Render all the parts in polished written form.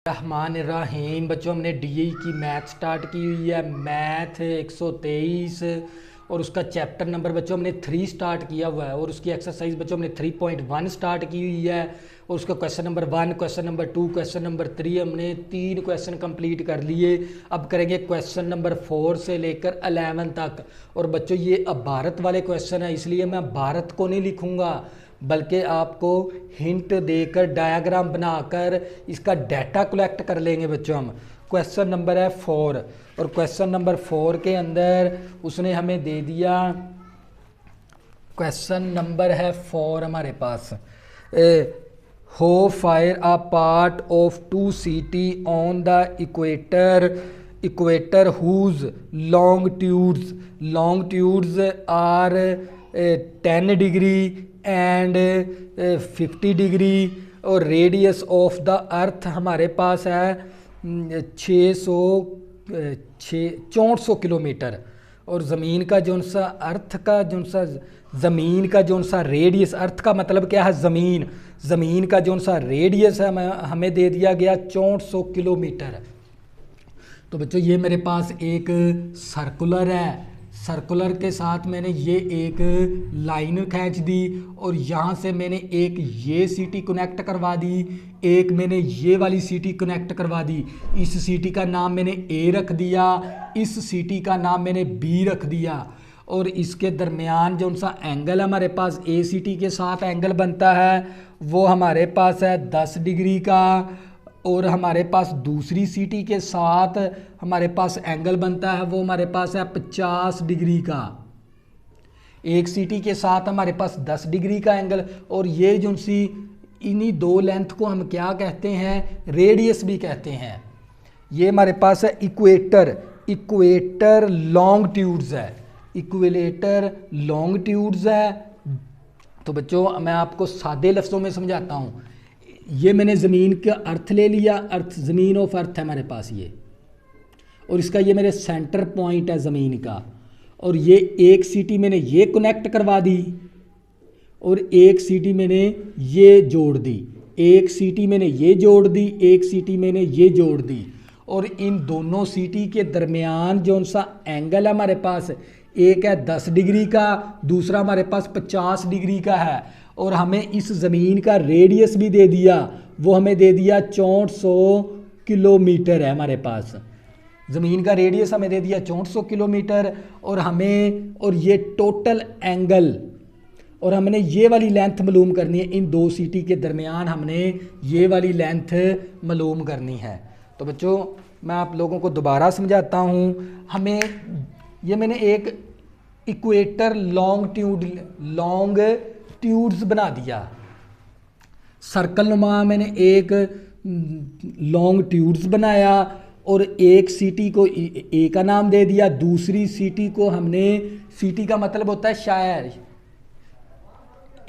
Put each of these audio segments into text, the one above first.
रहमान रहीम। बच्चों हमने डीई की मैथ स्टार्ट की हुई है, मैथ 123 और उसका चैप्टर नंबर बच्चों हमने 3 स्टार्ट किया हुआ है और उसकी एक्सरसाइज बच्चों हमने 3.1 स्टार्ट की हुई है और उसका question number 1, question number 2, question number 3 हमने 3 क्वेश्चन कंप्लीट कर लिए। अब करेंगे क्वेश्चन नंबर 4 से लेकर 11 तक। और बच्चों ये अब भारत वाले क्वेश्चन है, इसलिए मैं भारत को नहीं लिखूंगा बल्कि आपको हिंट देकर डायग्राम बनाकर इसका डाटा कलेक्ट कर लेंगे। बच्चों हम क्वेश्चन नंबर है 4 और क्वेश्चन नंबर 4 के अंदर उसने हमें दे दिया, क्वेश्चन नंबर है 4 हमारे पास, हो fire a part of 2 city on the equator whose longitudes are 10 degree and 50 degree और रेडियस ऑफ द अर्थ हमारे पास है 6400 किलोमीटर। और ज़मीन का जो सा अर्थ का जो सा ज़मीन का जो सा रेडियस, अर्थ का मतलब क्या है ज़मीन का जो सा रेडियस है हमें दे दिया गया 6400 किलोमीटर। तो बच्चों ये मेरे पास एक सर्कुलर है, सर्कुलर के साथ मैंने ये एक लाइन खींच दी और यहाँ से मैंने एक ये सीटी कनेक्ट करवा दी, एक मैंने ये वाली सीटी कनेक्ट करवा दी। इस सीटी का नाम मैंने ए रख दिया, इस सीटी का नाम मैंने बी रख दिया और इसके दरमियान जो सा एंगल हमारे पास ए सीटी के साथ एंगल बनता है वो हमारे पास है 10 डिग्री का और हमारे पास दूसरी सीटी के साथ हमारे पास एंगल बनता है वो हमारे पास है 50 डिग्री का। एक सीटी के साथ हमारे पास 10 डिग्री का एंगल और ये जो सी इन्हीं दो लेंथ को हम क्या कहते हैं, रेडियस भी कहते हैं। ये हमारे पास है इक्वेटर लॉन्गिट्यूड्स है, इक्वेटर लॉन्गिट्यूड्स है। तो बच्चों मैं आपको सादे लफ्ज़ों में समझाता हूँ। ये मैंने ज़मीन का अर्थ ले लिया, अर्थ ज़मीन ऑफ अर्थ है हमारे पास ये, और इसका ये मेरे सेंटर पॉइंट है ज़मीन का। और ये एक सीटी मैंने ये कनेक्ट करवा दी और एक सीटी मैंने ये जोड़ दी, एक सीटी मैंने ये जोड़ दी, एक सीटी मैंने ये जोड़ दी। और इन दोनों सीटी के दरमियान जो सा एंगल है हमारे पास, एक है 10 डिग्री का, दूसरा हमारे पास 50 डिग्री का है। और हमें इस ज़मीन का रेडियस भी दे दिया, वो हमें दे दिया 6400 किलोमीटर है हमारे पास। ज़मीन का रेडियस हमें दे दिया 6400 किलोमीटर और हमें और ये टोटल एंगल, और हमने ये वाली लेंथ मालूम करनी है। इन दो सीटी के दरमियान हमने ये वाली लेंथ मालूम करनी है। तो बच्चों मैं आप लोगों को दोबारा समझाता हूँ। हमें ये मैंने एक इक्वेटर लॉन्गिट्यूड्स बना दिया, सर्कल नुमा मैंने एक लॉन्गिट्यूड्स बनाया और एक सीटी को ए का नाम दे दिया, दूसरी सीटी को हमने, सीटी का मतलब होता है शायर,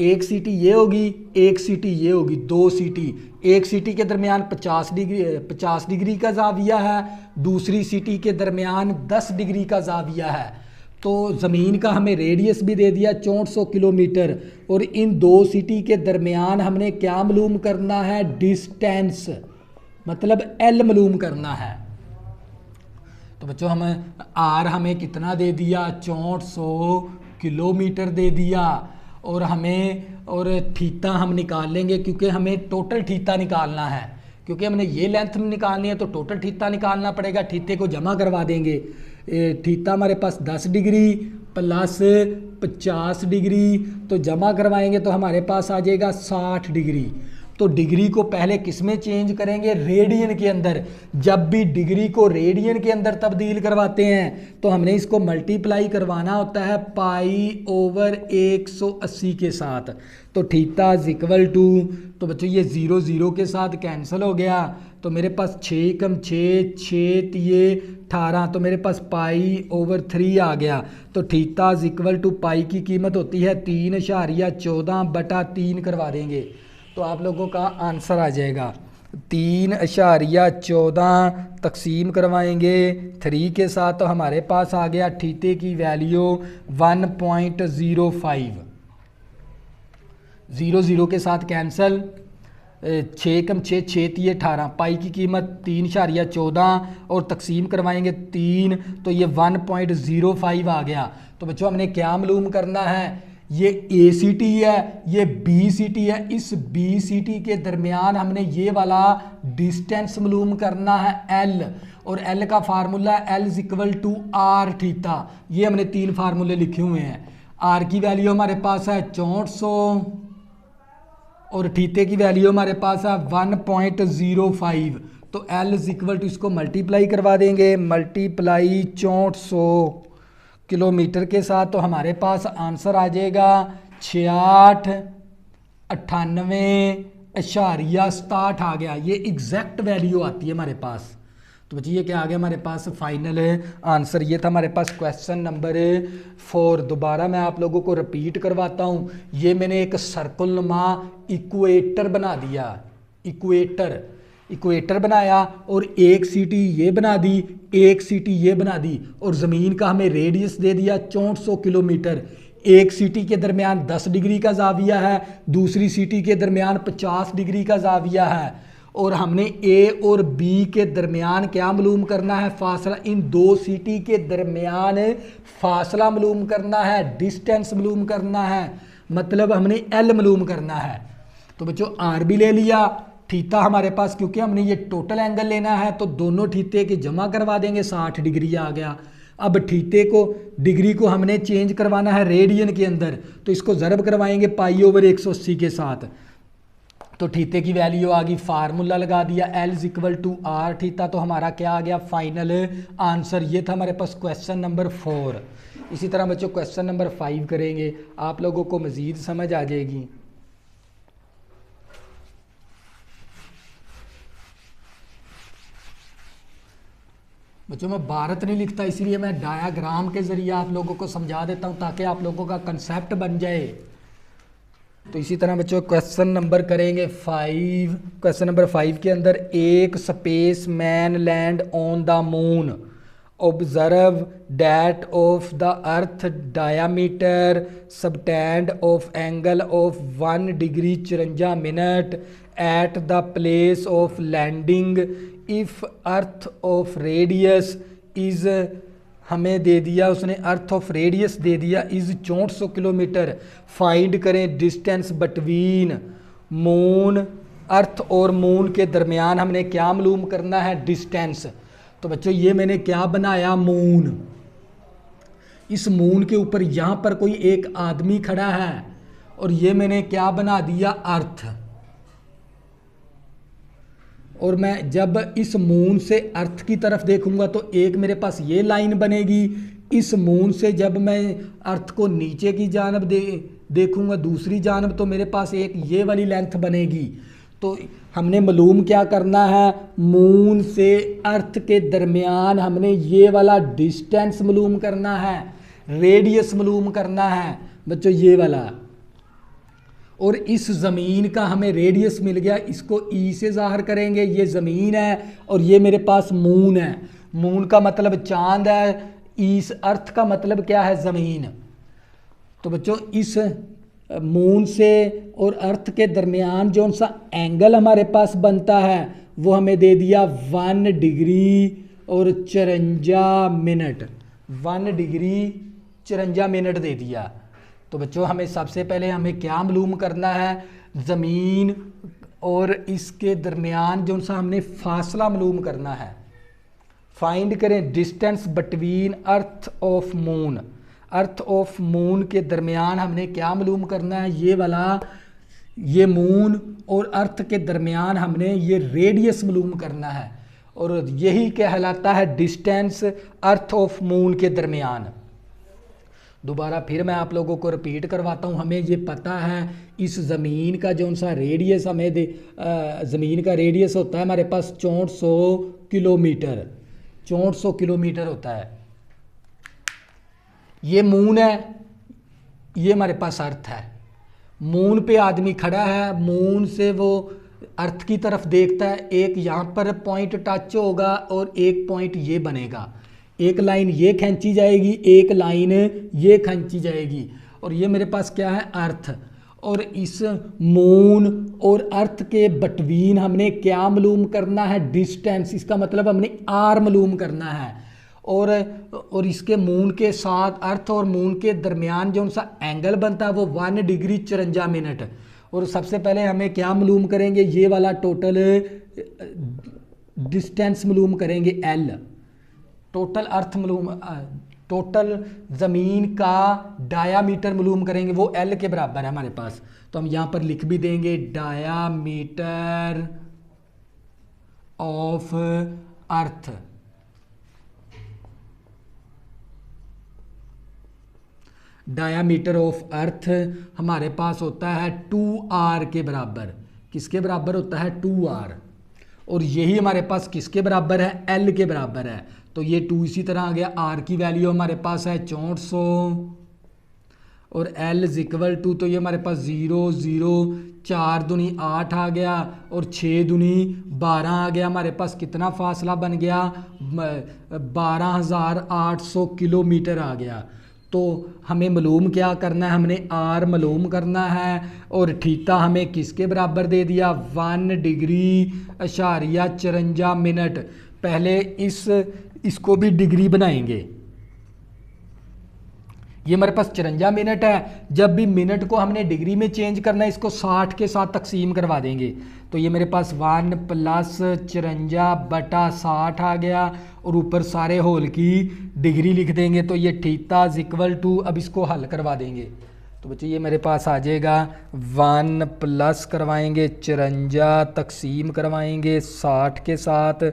एक सीटी ये होगी, एक सीटी ये होगी, दो सीटी। एक सीटी के दरमियान 50 डिग्री का जाविया है, दूसरी सीटी के दरमियान 10 डिग्री का जाविया है। तो ज़मीन का हमें रेडियस भी दे दिया 6400 किलोमीटर और इन दो सिटी के दरमियान हमने क्या मालूम करना है, डिस्टेंस, मतलब एल मालूम करना है। तो बच्चों हमें कितना दे दिया, 6400 किलोमीटर दे दिया। और हमें और थीटा हम निकाल लेंगे क्योंकि हमें टोटल थीटा निकालना है, क्योंकि हमने ये लेंथ निकालनी है तो टोटल थीटा निकालना पड़ेगा। थीटे को जमा करवा देंगे, थीटा हमारे पास 10 डिग्री प्लस 50 डिग्री, तो जमा करवाएंगे तो हमारे पास आ जाएगा 60 डिग्री। तो डिग्री को पहले किस में चेंज करेंगे, रेडियन के अंदर। जब भी डिग्री को रेडियन के अंदर तब्दील करवाते हैं तो हमने इसको मल्टीप्लाई करवाना होता है π/180 के साथ। तो थीटा इज इक्वल टू, तो बच्चों ये 0 0 के साथ कैंसिल हो गया, तो मेरे पास 6 कम 6 6 ये 18, तो मेरे पास π/3 आ गया। तो थीटा इज इक्वल टू पाई की कीमत होती है 3.14/3 करवा देंगे तो आप लोगों का आंसर आ जाएगा 3.14 तकसीम करवाएंगे 3 के साथ, तो हमारे पास आ गया थीटे की वैल्यू 1.05। 0 0 के साथ कैंसल, 6 कम 6 6 3 18, पाई की कीमत 3.14 और तकसीम करवाएंगे 3 तो ये 1.05 आ गया। तो बच्चों हमने क्या मालूम करना है, ये ACT है, ये BCT है, इस BCT के दरमियान हमने ये वाला डिस्टेंस मालूम करना है L, और L का फार्मूला है L = R थीटा। ये हमने 3 फार्मूले लिखे हुए हैं। R की वैल्यू हमारे पास है 6400 और थीटे की वैल्यू हमारे पास है 1.05। तो L = इसको मल्टीप्लाई करवा देंगे, मल्टीप्लाई 6400 किलोमीटर के साथ, तो हमारे पास आंसर आ जाएगा 6698.67 आ गया। ये एग्जैक्ट वैल्यू आती है हमारे पास। तो बच्चे ये क्या आ गया हमारे पास फाइनल आंसर। ये था हमारे पास क्वेश्चन नंबर 4। दोबारा मैं आप लोगों को रिपीट करवाता हूँ। ये मैंने एक सर्कुलनुमा इक्वेटर बना दिया, इक्वेटर बनाया और एक सीटी ये बना दी, एक सीटी ये बना दी, और ज़मीन का हमें रेडियस दे दिया 6400 किलोमीटर। एक सीटी के दरमियान 10 डिग्री का जाविया है, दूसरी सीटी के दरमियान 50 डिग्री का जाविया है, और हमने ए और बी के दरमियान क्या मालूम करना है, फासला। इन दो सीटी के दरमियान फासला मालूम करना है, डिस्टेंस मालूम करना है, मतलब हमने एल मालूम करना है। तो बच्चों आर भी ले लिया, थीटा हमारे पास, क्योंकि हमने ये टोटल एंगल लेना है तो दोनों थीटे के जमा करवा देंगे, 60 डिग्री आ गया। अब थीटे को, डिग्री को हमने चेंज करवाना है रेडियन के अंदर, तो इसको ज़रब करवाएंगे π/180 के साथ। तो थीटे की वैल्यू आ गई, फार्मूला लगा दिया L = R थीटा। तो हमारा क्या आ गया फाइनल आंसर। ये था हमारे पास क्वेश्चन नंबर 4। इसी तरह बच्चों क्वेश्चन नंबर 5 करेंगे, आप लोगों को मज़ीद समझ आ जाएगी। बच्चों मैं भारत नहीं लिखता, इसलिए मैं डायाग्राम के ज़रिए आप लोगों को समझा देता हूँ ताकि आप लोगों का कंसेप्ट बन जाए। तो इसी तरह बच्चों क्वेश्चन नंबर करेंगे 5। क्वेश्चन नंबर 5 के अंदर, एक space man land on the moon, observe that of the earth diameter subtend of angle of 1 degree 54 minute at the place of landing if earth of radius is, हमें दे दिया उसने earth of radius दे दिया is 6400 kilometre. Find करें distance between moon, earth और moon के दरमियान हमने क्या मालूम करना है, डिस्टेंस। तो बच्चों ये मैंने क्या बनाया, मून। इस मून के ऊपर यहाँ पर कोई एक आदमी खड़ा है, और ये मैंने क्या बना दिया, अर्थ। और मैं जब इस मून से अर्थ की तरफ देखूंगा तो एक मेरे पास ये लाइन बनेगी। इस मून से जब मैं अर्थ को नीचे की जानब देखूंगा दूसरी जानब, तो मेरे पास एक ये वाली लेंथ बनेगी। तो हमने मालूम क्या करना है, मून से अर्थ के दरमियान हमने ये वाला डिस्टेंस मालूम करना है, रेडियस मालूम करना है बच्चों, ये वाला। और इस ज़मीन का हमें रेडियस मिल गया, इसको ई से ज़ाहिर करेंगे। ये ज़मीन है और ये मेरे पास मून है। मून का मतलब चांद है, इस अर्थ का मतलब क्या है, ज़मीन। तो बच्चों इस मून से और अर्थ के दरमियान जो सा एंगल हमारे पास बनता है वो हमें दे दिया 1 डिग्री और 54 मिनट, 1 डिग्री 54 मिनट दे दिया। तो बच्चों हमें सबसे पहले हमें क्या मालूम करना है, ज़मीन और इसके दरमियान जो सा हमने फासला मालूम करना है। फाइंड करें distance between earth of moon, earth of moon के दरमियान हमने क्या मालूम करना है, ये वाला, ये मून और अर्थ के दरमियान हमने ये रेडियस मालूम करना है, और यही कहलाता है डिस्टेंस अर्थ ऑफ मून के दरमियान। दोबारा फिर मैं आप लोगों को रिपीट करवाता हूँ। हमें ये पता है इस ज़मीन का जो सा रेडियस हमें ज़मीन का रेडियस होता है हमारे पास 6400 किलोमीटर, 6400 किलोमीटर होता है। ये मून है, ये हमारे पास अर्थ है। मून पे आदमी खड़ा है, मून से वो अर्थ की तरफ देखता है। एक यहाँ पर पॉइंट टच होगा और एक पॉइंट ये बनेगा, एक लाइन ये खींची जाएगी, एक लाइन ये खींची जाएगी, और ये मेरे पास क्या है, अर्थ। और इस मून और अर्थ के बिटवीन हमने क्या मालूम करना है, डिस्टेंस। इसका मतलब हमने आर मालूम करना है। और इसके मून के साथ अर्थ और मून के दरमियान जो सा एंगल बनता है वो 1 डिग्री 54 मिनट। और सबसे पहले हमें क्या मालूम करेंगे, ये वाला टोटल डिस्टेंस मालूम करेंगे एल। टोटल अर्थ मालूम, टोटल ज़मीन का डायामीटर मालूम करेंगे, वो एल के बराबर है हमारे पास। तो हम यहाँ पर लिख भी देंगे diameter of earth. Diameter of earth हमारे पास होता है 2r के बराबर। किसके बराबर होता है, 2r। और यही हमारे पास किसके बराबर है, l के बराबर है। तो ये 2 इसी तरह आ गया। r की वैल्यू हमारे पास है 6400 और l इज इक्वल टू, तो ये हमारे पास 0 0 4 दूनी 8 आ गया और 6 दूनी 12 आ गया। हमारे पास कितना फासला बन गया, 12,800 किलोमीटर आ गया। तो हमें मालूम क्या करना है, हमने आर मालूम करना है और थीटा हमें किसके बराबर दे दिया, 1 डिग्री 54 मिनट। पहले इसको भी डिग्री बनाएंगे। ये हमारे पास 54 मिनट है। जब भी मिनट को हमने डिग्री में चेंज करना है, इसको 60 के साथ तकसीम करवा देंगे। तो ये मेरे पास 1 + 54/60 आ गया और ऊपर सारे होल की डिग्री लिख देंगे। तो ये थीटा इज इक्वल टू, अब इसको हल करवा देंगे। तो बच्चों ये मेरे पास आ जाएगा 1 प्लस करवाएंगे 54 तकसीम करवाएंगे 60 के साथ,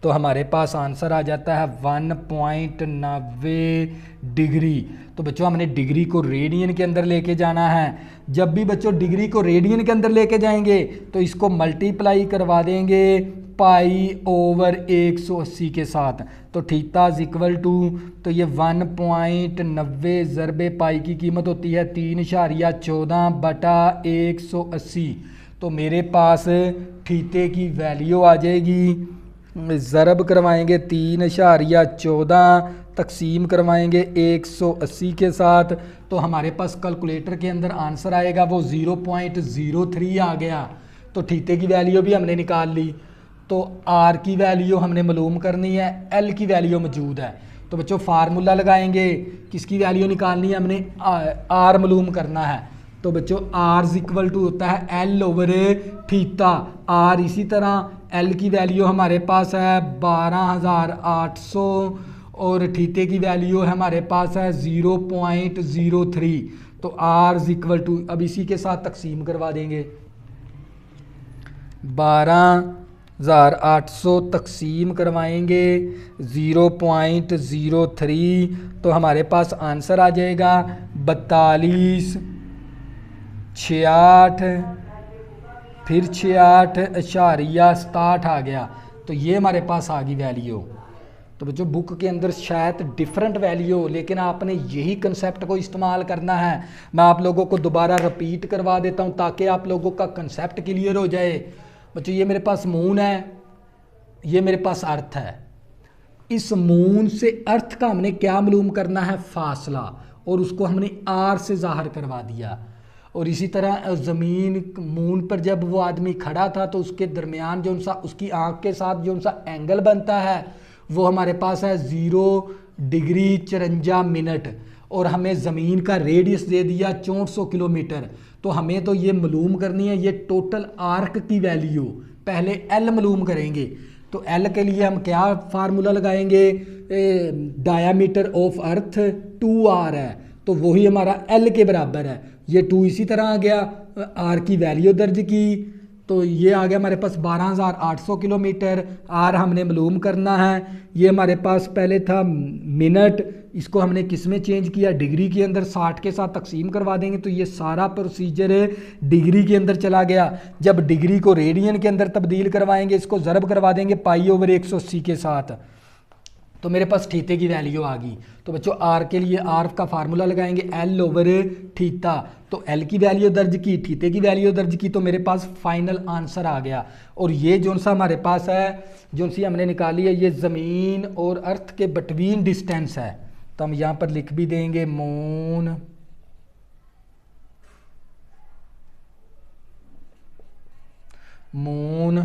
तो हमारे पास आंसर आ जाता है 1.90 डिग्री। तो बच्चों हमने डिग्री को रेडियन के अंदर लेके जाना है। जब भी बच्चों डिग्री को रेडियन के अंदर लेके जाएंगे तो इसको मल्टीप्लाई करवा देंगे π/180 के साथ। तो थीटा इज इक्वल टू, तो ये 1.90 ज़रबे पाई की कीमत होती है 3.14/180। तो मेरे पास थीटे की वैल्यू आ जाएगी, ज़रब करवाएंगे 3.14 तकसीम करवाएंगे 180 के साथ। तो हमारे पास कैलकुलेटर के अंदर आंसर आएगा वो 0.03 आ गया। तो थीटे की वैल्यू भी हमने निकाल ली। तो आर की वैल्यू हमने मालूम करनी है, एल की वैल्यू मौजूद है। तो बच्चों फार्मूला लगाएंगे, किसकी वैल्यू निकालनी है, हमने आर मालूम करना है। तो बच्चों आर इज इक्वल टू होता है L/थीटा। आर इसी तरह एल की वैल्यू हमारे पास है 12,800 और थीटे की वैल्यू हमारे पास है 0.03। तो आर इज इक्वल टू, अब इसी के साथ तकसीम करवा देंगे 12,800 तकसीम करवाएंगे 0.03। तो हमारे पास आंसर आ जाएगा 42,68 फिर 68.67 आ गया। तो ये हमारे पास आ गई वैल्यू। तो बच्चों बुक के अंदर शायद डिफरेंट वैल्यू हो, लेकिन आपने यही कंसेप्ट को इस्तेमाल करना है। मैं आप लोगों को दोबारा रिपीट करवा देता हूँ ताकि आप लोगों का कंसेप्ट क्लियर हो जाए। बच्चों ये मेरे पास मून है, ये मेरे पास अर्थ है। इस मून से अर्थ का हमने क्या मालूम करना है, फासला, और उसको हमने आर से ज़ाहिर करवा दिया। और इसी तरह ज़मीन मून पर जब वो आदमी खड़ा था तो उसके दरमियान जो सा उसकी आँख के साथ जो सा एंगल बनता है वो हमारे पास है 0 डिग्री 54 मिनट। और हमें ज़मीन का रेडियस दे दिया 6400 किलोमीटर। तो हमें तो ये मालूम करनी है ये टोटल आर्क की वैल्यू। पहले एल मालूम करेंगे। तो एल के लिए हम क्या फार्मूला लगाएंगे, डायामीटर ऑफ अर्थ 2r है, तो वही हमारा एल के बराबर है। ये 2 इसी तरह आ गया, आर की वैल्यू दर्ज की, तो ये आ गया हमारे पास 12,800 किलोमीटर। आर हमने मालूम करना है। ये हमारे पास पहले था मिनट, इसको हमने किस में चेंज किया, डिग्री के अंदर 60 के साथ तकसीम करवा देंगे। तो ये सारा प्रोसीजर डिग्री के अंदर चला गया। जब डिग्री को रेडियन के अंदर तब्दील करवाएंगे, इसको ज़रब करवा देंगे π/180 के साथ। तो मेरे पास थीटे की वैल्यू आ गई। तो बच्चों आर के लिए आर का फार्मूला लगाएंगे L/थीटा। तो एल की वैल्यू दर्ज की, थीटे की वैल्यू दर्ज की, तो मेरे पास फाइनल आंसर आ गया। और ये जो सा हमारे पास है, जो सी हमने निकाली है, ये ज़मीन और अर्थ के बिटवीन डिस्टेंस है। तो हम यहाँ पर लिख भी देंगे moon moon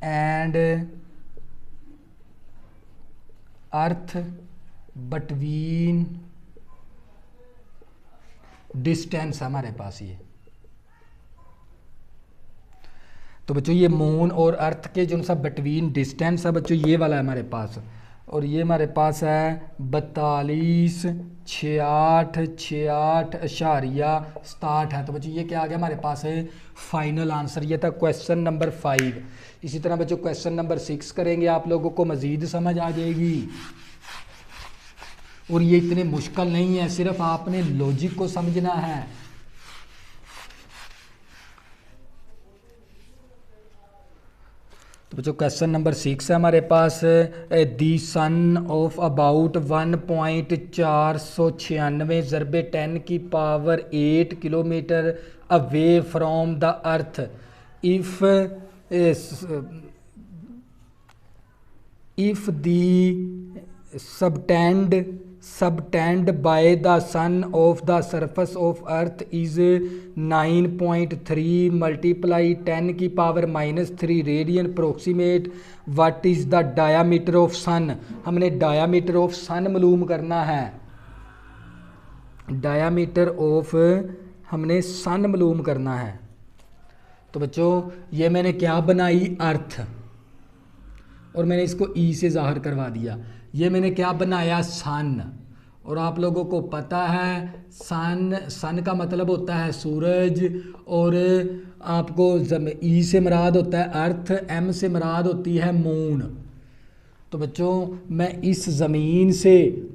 and earth between distance हमारे पास ये। तो बच्चों ये मून और अर्थ के जो सा बिटवीन डिस्टेंस है बच्चों ये वाला है हमारे पास, और ये हमारे पास है 42,68,68,67 है। तो बच्चों ये क्या आ गया हमारे पास है फाइनल आंसर। ये था क्वेश्चन नंबर 5। इसी तरह बच्चों क्वेश्चन नंबर 6 करेंगे, आप लोगों को मज़ीद समझ आ जाएगी। और ये इतने मुश्किल नहीं है, सिर्फ आपने लॉजिक को समझना है। तो बच्चों क्वेश्चन नंबर 6 है हमारे पास, दी सन ऑफ अबाउट 1.496 ज़रबे 10 की power 8 kilometre away from the earth if the subtend by the sun of the surface of earth is 9.3 multiply 10 की power -3 radian approximate what is the diameter of sun. हमने diameter of सन मालूम करना है, diameter of हमने सन मालूम करना है। तो बच्चों ये मैंने क्या बनाई अर्थ, और मैंने इसको ई से ज़ाहिर करवा दिया। ये मैंने क्या बनाया सन, और आप लोगों को पता है सन का मतलब होता है सूरज, और आपको ई से मुराद होता है अर्थ, एम से मुराद होती है मून। तो बच्चों मैं इस ज़मीन से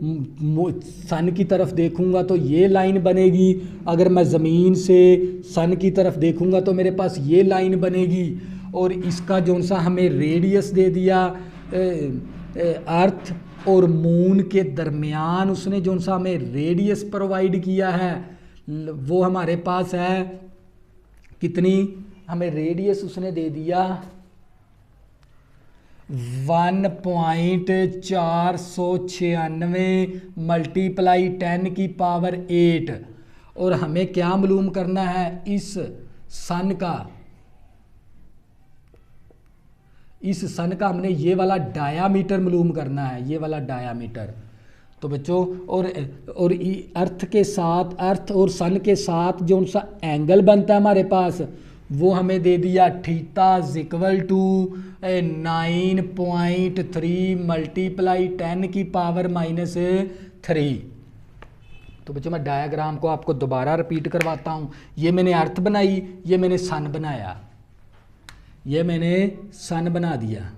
सन की तरफ देखूंगा तो ये लाइन बनेगी, अगर मैं ज़मीन से सन की तरफ देखूंगा तो मेरे पास ये लाइन बनेगी। और इसका जो सा हमें रेडियस दे दिया अर्थ और मून के दरमियान उसने जो सा हमें रेडियस प्रोवाइड किया है वो हमारे पास है कितनी, हमें रेडियस उसने दे दिया 1.496 मल्टीप्लाई 10 की पावर 8। और हमें क्या मालूम करना है इस सन का, इस सन का हमने ये वाला डायामीटर मालूम करना है, ये वाला डायामीटर। तो बच्चों और अर्थ के साथ, अर्थ और सन के साथ जो सा एंगल बनता है हमारे पास वो हमें दे दिया थीटा इक्वल टू 9.3 मल्टीप्लाई 10 की पावर -3। तो बच्चों मैं डायाग्राम को आपको दोबारा रिपीट करवाता हूँ। ये मैंने अर्थ बनाई, ये मैंने सन बनाया, ये मैंने सन बना दिया।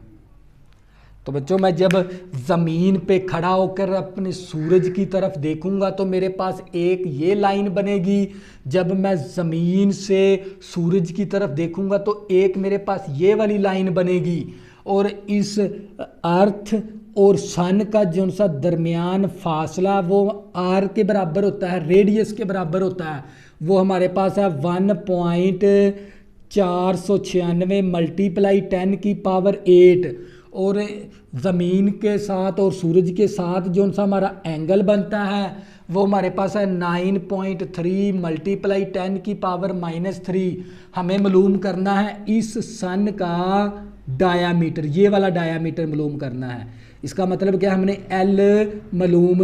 तो बच्चों मैं जब ज़मीन पे खड़ा होकर अपने सूरज की तरफ देखूंगा तो मेरे पास एक ये लाइन बनेगी, जब मैं ज़मीन से सूरज की तरफ देखूंगा तो एक मेरे पास ये वाली लाइन बनेगी। और इस अर्थ और सन का जो सा दरमियान फासला वो आर के बराबर होता है, रेडियस के बराबर होता है, वो हमारे पास है 1.496 मल्टीप्लाई 10 की पावर 8। और ज़मीन के साथ और सूरज के साथ जो सा हमारा एंगल बनता है वो हमारे पास है 9.3 मल्टीप्लाई 10 की पावर -3। हमें मालूम करना है इस सन का डायामीटर, ये वाला डायामीटर मालूम करना है। इसका मतलब क्या, हमने एल मालूम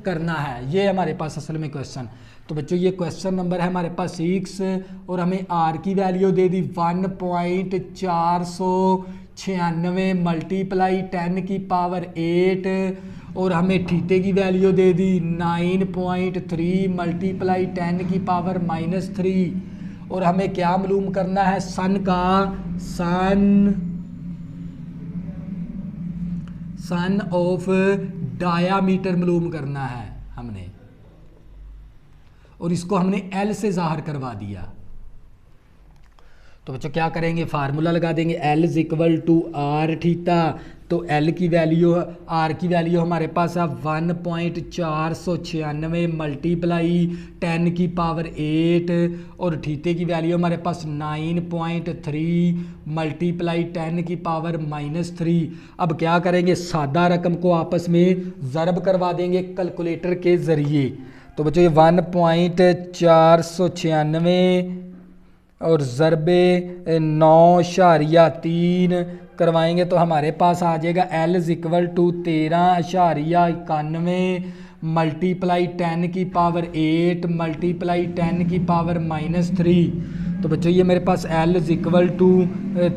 करना है। ये हमारे पास असल में क्वेश्चन। तो बच्चों ये क्वेश्चन नंबर है हमारे पास 6, और हमें आर की वैल्यू दे दी 1.496 मल्टीप्लाई 10 की पावर 8, और हमें थीटे की वैल्यू दे दी 9.3 मल्टीप्लाई 10 की पावर -3। और हमें क्या मालूम करना है सन का, सन ऑफ डायामीटर मालूम करना है हमने, और इसको हमने एल से ज़ाहिर करवा दिया। तो बच्चों क्या करेंगे, फार्मूला लगा देंगे L is equal to R theta. तो एल की वैल्यू, आर की वैल्यू हमारे पास है 1.496 मल्टीप्लाई 10 की पावर 8, और थीटे की वैल्यू हमारे पास 9.3 मल्टीप्लाई 10 की पावर -3। अब क्या करेंगे, सादा रकम को आपस में ज़रब करवा देंगे कैलकुलेटर के ज़रिए। तो बच्चों ये 1.496 और ज़रबे 9.3 करवाएंगे तो हमारे पास आ जाएगा L is equal to 13.91 multiply 10 की पावर 8 मल्टीप्लाई 10 की पावर -3। तो बच्चों ये मेरे पास L is equal to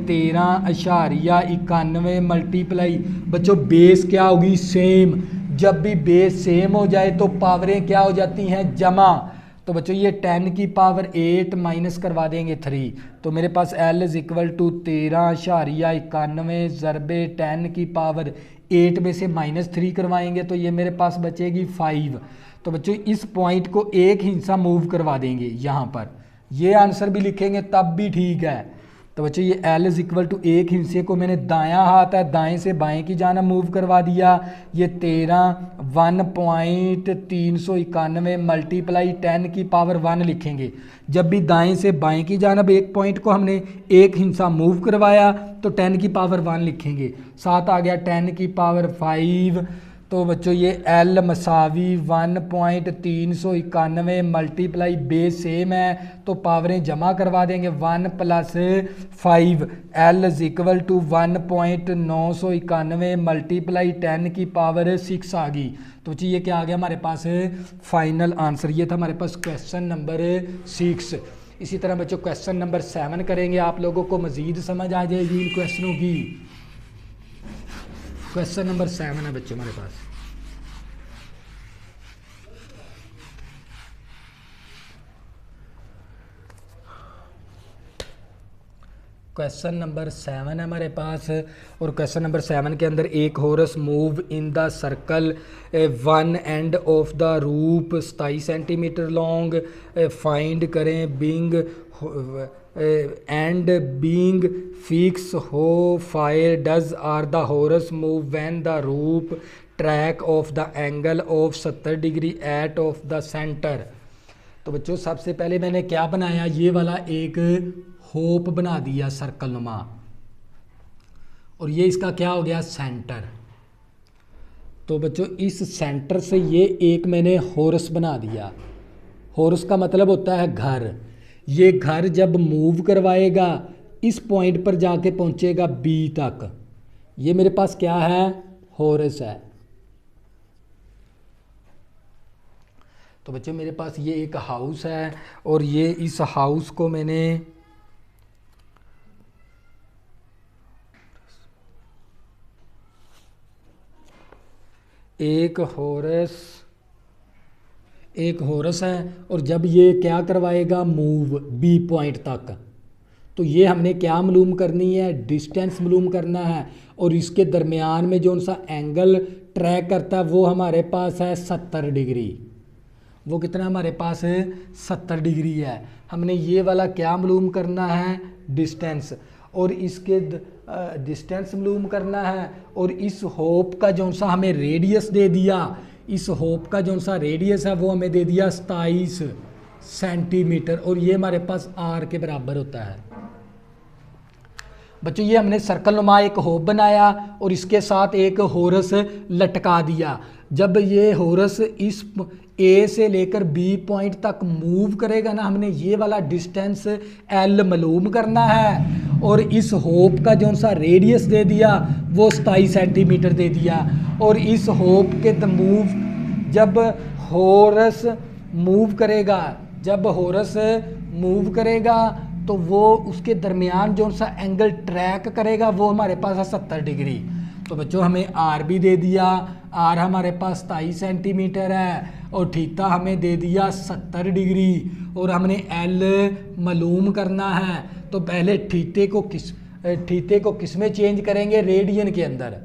13.91 multiply, बच्चों बेस क्या होगी, सेम। जब भी बेस सेम हो जाए तो पावरें क्या हो जाती हैं, जमा। तो बच्चों ये 10 की पावर 8 माइनस करवा देंगे 3, तो मेरे पास L इज़ इक्वल टू 13.91 ज़रबे 10 की पावर 8 में से -3 करवाएंगे तो ये मेरे पास बचेगी 5। तो बच्चों इस पॉइंट को एक हिस्सा मूव करवा देंगे यहाँ पर, ये आंसर भी लिखेंगे तब भी ठीक है। तो बच्चों ये L इज़ इक्वल टू एक हिस्से को मैंने दायां हाथ है दाएं से बाएं की जाना मूव करवा दिया, ये 13.391 मल्टीप्लाई 10 की पावर 1 लिखेंगे। जब भी दाएं से बाएं की जानब एक पॉइंट को हमने एक हिस्सा मूव करवाया तो 10 की पावर 1 लिखेंगे, साथ आ गया 10 की पावर 5। तो बच्चों ये L मसावी 1.391 मल्टीप्लाई बेस सेम है तो पावरें जमा करवा देंगे 1 + 5 L is equal to 1.991 multiply 10 की पावर 6 आ गई। तो बच्चों ये क्या आ गया हमारे पास, फाइनल आंसर। ये था हमारे पास क्वेश्चन नंबर 6। इसी तरह बच्चों क्वेश्चन नंबर 7 करेंगे, आप लोगों को मज़ीद समझ आ जाएगी इन क्वेश्चनों की। क्वेश्चन नंबर 7 है बच्चों हमारे पास। क्वेश्चन नंबर 7 है हमारे पास, और क्वेश्चन नंबर 7 के अंदर एक horse move in the circle, one end of the rope 27 centimetre long, find करें बिंग एंड बीइंग फिक्स हो far does are the horse move when the rope track of the angle of 70 degree at of the centre. तो बच्चों सबसे पहले मैंने क्या बनाया, ये वाला एक होप बना दिया सर्कल नुमा, और ये इसका क्या हो गया, सेंटर। तो बच्चों इस सेंटर से ये एक मैंने हॉर्स बना दिया। हॉर्स का मतलब होता है घर। ये घर जब मूव करवाएगा इस पॉइंट पर जाके पहुंचेगा बी तक। ये मेरे पास क्या है, हॉर्स है। तो बच्चों मेरे पास ये एक हाउस है, और ये इस हाउस को मैंने एक हॉर्स है, और जब ये क्या करवाएगा, मूव बी पॉइंट तक, तो ये हमने क्या मालूम करनी है, डिस्टेंस मालूम करना है। और इसके दरमियान में जो सा एंगल ट्रैक करता है वो हमारे पास है 70 डिग्री। वो कितना हमारे पास है, 70 डिग्री है। हमने ये वाला क्या मालूम करना है, डिस्टेंस, और इसके डिस्टेंस मालूम करना है। और इस होप का जो सा हमें रेडियस दे दिया, इस होप का जो सा रेडियस है वो हमें दे दिया 27 सेंटीमीटर, और ये हमारे पास आर के बराबर होता है। बच्चों ये हमने सर्कल नुमा एक होप बनाया और इसके साथ एक हॉर्स लटका दिया। जब ये हॉर्स इस ए से लेकर बी पॉइंट तक मूव करेगा ना, हमने ये वाला डिस्टेंस एल मालूम करना है, और इस होप का जो सा रेडियस दे दिया वो 27 सेंटीमीटर दे दिया। और इस होप के जब हॉर्स मूव करेगा तो वो उसके दरमियान जो सा एंगल ट्रैक करेगा वो हमारे पास है 70 डिग्री। तो बच्चों हमें आर भी दे दिया, आर हमारे पास 27 सेंटीमीटर है, और थीटा हमें दे दिया 70 डिग्री, और हमने एल मालूम करना है। तो पहले थीटे को किस में चेंज करेंगे, रेडियन के अंदर।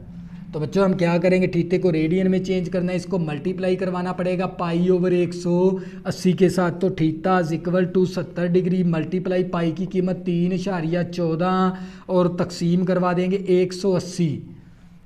तो बच्चों हम क्या करेंगे, थीटे को रेडियन में चेंज करना है, इसको मल्टीप्लाई करवाना पड़ेगा पाई/180 के साथ। तो theta is equal to 70 degree multiply pi की कीमत 3.14 और तकसीम करवा देंगे 180।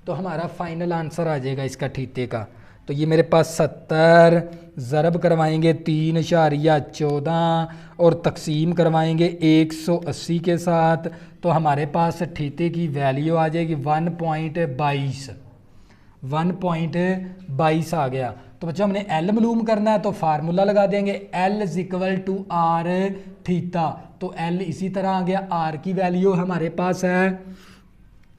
तो हमारा फाइनल आंसर आ जाएगा इसका थीटे का। तो ये मेरे पास 70 ज़रब करवाएंगे 3.14 और तकसीम करवाएंगे 180 के साथ। तो हमारे पास थीटे की वैल्यू आ जाएगी 1.22 आ गया। तो बच्चों हमने एल मालूम करना है, तो फार्मूला लगा देंगे L is equal to R theta. तो एल इसी तरह आ गया। आर की वैल्यू हमारे पास है,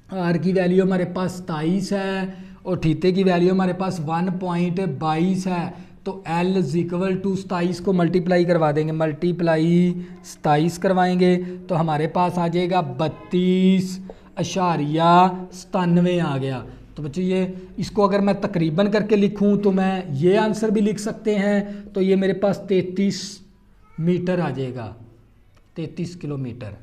आर की वैल्यू हमारे पास 27 है और थीटे की वैल्यू हमारे पास 1.22 है। तो एल इज इक्वल टू 27 को मल्टीप्लाई करवा देंगे, मल्टीप्लाई 27 करवाएंगे तो हमारे पास आ जाएगा 32.97 आ गया। तो बच्चों ये इसको अगर मैं तकरीबन करके लिखूं तो मैं ये आंसर भी लिख सकते हैं, तो ये मेरे पास 33 मीटर आ जाएगा, 33 किलोमीटर।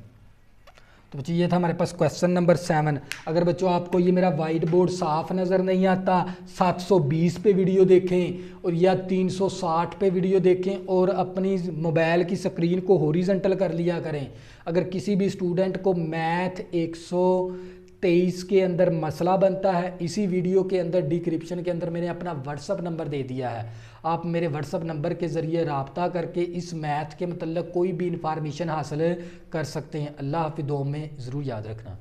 तो बच्चों ये था हमारे पास क्वेश्चन नंबर 7। अगर बच्चों आपको ये मेरा वाइट बोर्ड साफ नज़र नहीं आता, 720 पे वीडियो देखें और या 360 पे वीडियो देखें और अपनी मोबाइल की स्क्रीन को हॉरिजॉन्टल कर लिया करें। अगर किसी भी स्टूडेंट को मैथ 123 के अंदर मसला बनता है, इसी वीडियो के अंदर डिस्क्रिप्शन के अंदर मैंने अपना व्हाट्सअप नंबर दे दिया है, आप मेरे व्हाट्सअप नंबर के ज़रिए रब्ता करके इस मैथ के मतलब कोई भी इंफॉर्मेशन हासिल कर सकते हैं। अल्लाह हाफ़िज़, दुआ में ज़रूर याद रखना।